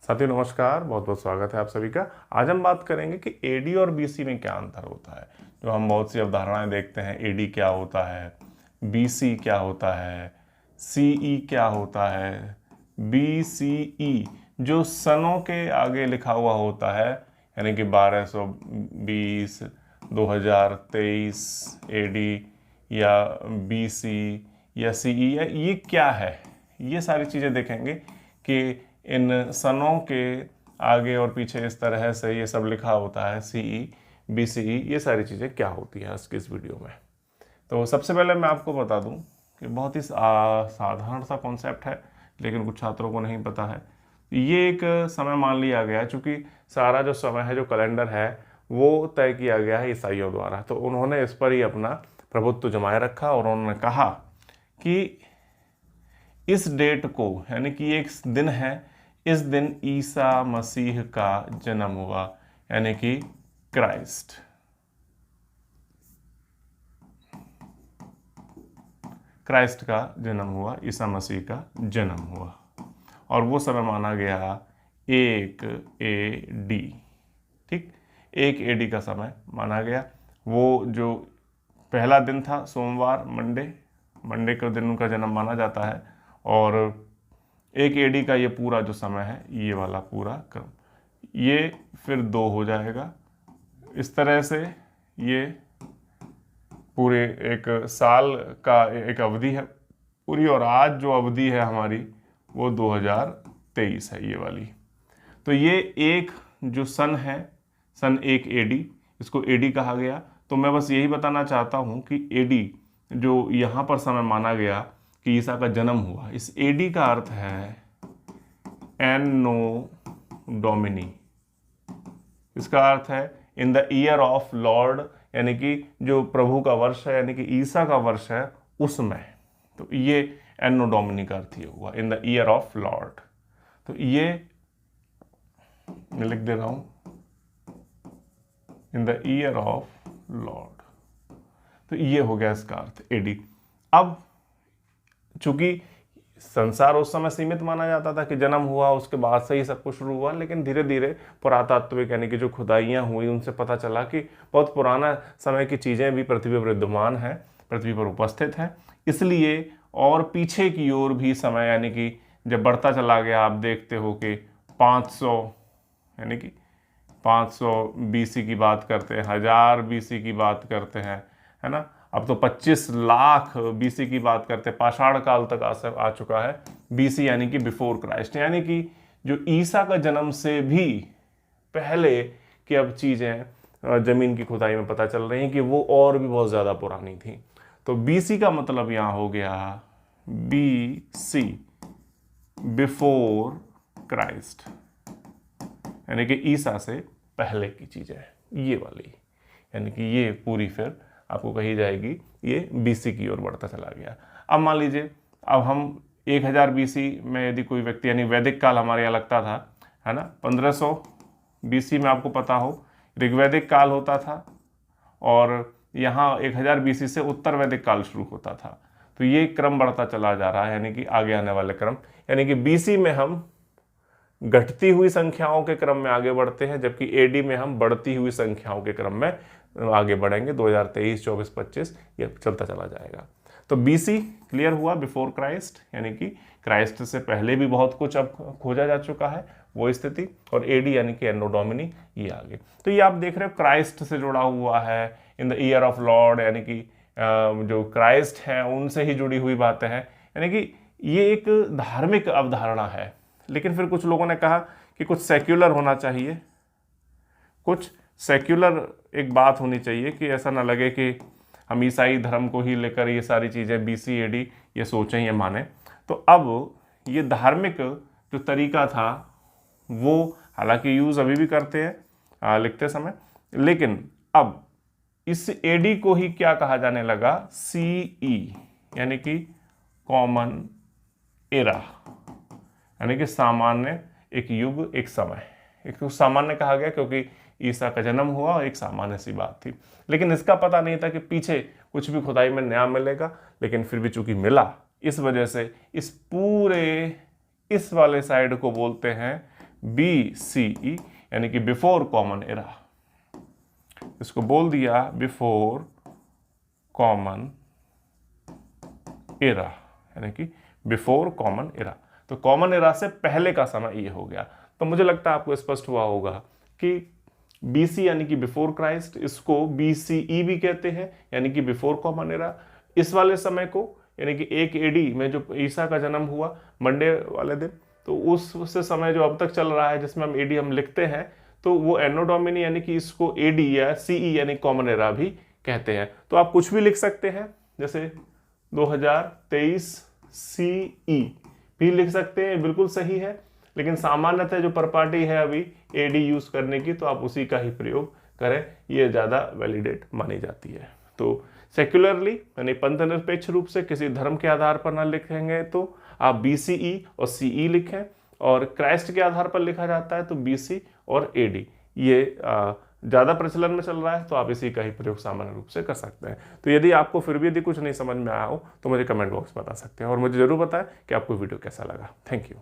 साथियों नमस्कार, बहुत बहुत स्वागत है आप सभी का। आज हम बात करेंगे कि एडी और बीसी में क्या अंतर होता है। जो हम बहुत सी अवधारणाएं देखते हैं, एडी क्या होता है, बीसी क्या होता है, सीई क्या होता है, बीसीई जो सनों के आगे लिखा हुआ होता है, यानी कि 1220, 2023 एडी या बीसी या सीई, ये क्या है। ये सारी चीज़ें देखेंगे कि इन सनों के आगे और पीछे इस तरह से ये सब लिखा होता है, सीई बीसीई, ये सारी चीज़ें क्या होती है आज की इस वीडियो में। तो सबसे पहले मैं आपको बता दूं कि बहुत ही साधारण सा कॉन्सेप्ट है, लेकिन कुछ छात्रों को नहीं पता है। ये एक समय मान लिया गया है, चूँकि सारा जो समय है, जो कैलेंडर है, वो तय किया गया है ईसाइयों द्वारा। तो उन्होंने इस पर ही अपना प्रभुत्व जमाए रखा और उन्होंने कहा कि इस डेट को, यानी कि एक दिन है, इस दिन ईसा मसीह का जन्म हुआ, यानी कि क्राइस्ट का जन्म हुआ, ईसा मसीह का जन्म हुआ। और वो समय माना गया 1 AD। ठीक, 1 AD का समय माना गया। वो जो पहला दिन था सोमवार, मंडे के दिन उनका जन्म माना जाता है। और 1 AD का ये पूरा जो समय है, ये वाला पूरा क्रम, ये फिर 2 हो जाएगा। इस तरह से ये पूरे एक साल का एक अवधि है पूरी। और आज जो अवधि है हमारी, वो 2023 है, ये वाली। तो ये एक जो सन है, सन 1 AD, इसको AD कहा गया। तो मैं बस यही बताना चाहता हूँ कि AD जो यहाँ पर समय माना गया कि ईसा का जन्म हुआ, इस AD का अर्थ है एनो डोमिनी। इसका अर्थ है in the year of Lord, यानी कि जो प्रभु का वर्ष है, यानी कि ईसा का वर्ष है, उसमें। तो ये एनो डोमिनी का अर्थ ये हुआ, in the year of Lord. तो ये मैं लिख दे रहा हूं, in the year of Lord. तो ये हो गया इसका अर्थ एडी। अब चूंकि संसार उस समय सीमित माना जाता था कि जन्म हुआ उसके बाद से ही सब कुछ शुरू हुआ, लेकिन धीरे धीरे पुरातात्विक, यानी कि जो खुदाइयाँ हुई, उनसे पता चला कि बहुत पुराना समय की चीज़ें भी पृथ्वी पर विद्यमान हैं, पृथ्वी पर उपस्थित हैं। इसलिए और पीछे की ओर भी समय, यानी कि जब बढ़ता चला गया, आप देखते हो कि 500, यानी कि 500 BC की बात करते हैं, 1000 BC की बात करते हैं, है ना। अब तो 25 लाख BC की बात करते हैं, पाषाण काल तक आ चुका है BC, यानी कि बिफोर क्राइस्ट, यानी कि जो ईसा का जन्म से भी पहले की अब चीज़ें जमीन की खुदाई में पता चल रही हैं कि वो और भी बहुत ज़्यादा पुरानी थी। तो BC का मतलब यहाँ हो गया BC, बिफोर क्राइस्ट, यानी कि ईसा से पहले की चीज़ें, ये वाली, यानी कि ये पूरी फिर आपको कही जाएगी ये BC की ओर बढ़ता चला गया। अब मान लीजिए, अब हम 1000 BC में यदि कोई व्यक्ति, यानी वैदिक काल हमारे यहाँ लगता था, है ना, 1500 BC में आपको पता हो ऋग्वैदिक काल होता था, और यहाँ 1000 BC से उत्तर वैदिक काल शुरू होता था। तो ये क्रम बढ़ता चला जा रहा है, यानी कि आगे आने वाले क्रम, यानी कि BC में हम घटती हुई संख्याओं के क्रम में आगे बढ़ते हैं, जबकि AD में हम बढ़ती हुई संख्याओं के क्रम में आगे बढ़ेंगे। 2023, 24, 25 ये चलता चला जाएगा। तो BC क्लियर हुआ, बिफोर क्राइस्ट, यानी कि क्राइस्ट से पहले भी बहुत कुछ अब खोजा जा चुका है, वो स्थिति। और AD यानी कि एनो डोमिनी, ये आगे। तो ये आप देख रहे हो क्राइस्ट से जुड़ा हुआ है, in the year of Lord, यानी कि जो क्राइस्ट हैं उनसे ही जुड़ी हुई बातें हैं, यानी कि ये एक धार्मिक अवधारणा है। लेकिन फिर कुछ लोगों ने कहा कि कुछ सेक्युलर होना चाहिए, कुछ सेक्युलर एक बात होनी चाहिए, कि ऐसा ना लगे कि हम ईसाई धर्म को ही लेकर ये सारी चीज़ें BC AD ये सोचें, ये माने। तो अब ये धार्मिक जो तरीका था, वो हालांकि यूज़ अभी भी करते हैं लिखते समय, लेकिन अब इस AD को ही क्या कहा जाने लगा, CE, यानी कि कॉमन एरा, यानी कि सामान्य एक युग, एक समय। एक तो सामान्य कहा गया क्योंकि ईसा का जन्म हुआ और एक सामान्य सी बात थी, लेकिन इसका पता नहीं था कि पीछे कुछ भी खुदाई में नया मिलेगा। लेकिन फिर भी चूंकि मिला, इस वजह से इस पूरे इस वाले साइड को बोलते हैं BCE यानी कि बिफोर कॉमन एरा, इसको बोल दिया बिफोर कॉमन एरा, यानी कि बिफोर कॉमन एरा। तो कॉमन एरा से पहले का समय ये हो गया। तो मुझे लगता है आपको स्पष्ट हुआ होगा कि BC यानी कि बिफोर क्राइस्ट, इसको BCE भी कहते हैं यानी कि बिफोर कॉमन एरा। इस वाले समय को यानी कि 1 AD में जो ईसा का जन्म हुआ मंडे वाले दिन, तो उस समय जो अब तक चल रहा है जिसमें हम AD हम लिखते हैं, तो वो एनो डोमिनी यानी कि इसको AD या CE यानी कॉमन एरा भी कहते हैं। तो आप कुछ भी लिख सकते हैं, जैसे 2023 CE भी लिख सकते हैं, बिल्कुल सही है। लेकिन सामान्यतः जो प्रॉपर्टी है अभी AD यूज करने की, तो आप उसी का ही प्रयोग करें, ये ज़्यादा वैलिडेट मानी जाती है। तो सेक्युलरली यानी पंथ निरपेक्ष रूप से किसी धर्म के आधार पर ना लिखेंगे तो आप BCE और CE लिखें, और क्राइस्ट के आधार पर लिखा जाता है तो BC और AD। ये ज़्यादा प्रचलन में चल रहा है, तो आप इसी का ही प्रयोग सामान्य रूप से कर सकते हैं। तो यदि आपको फिर भी यदि कुछ नहीं समझ में आया हो तो मुझे कमेंट बॉक्स में बता सकते हैं, और मुझे जरूर बताएं कि आपको वीडियो कैसा लगा। Thank you.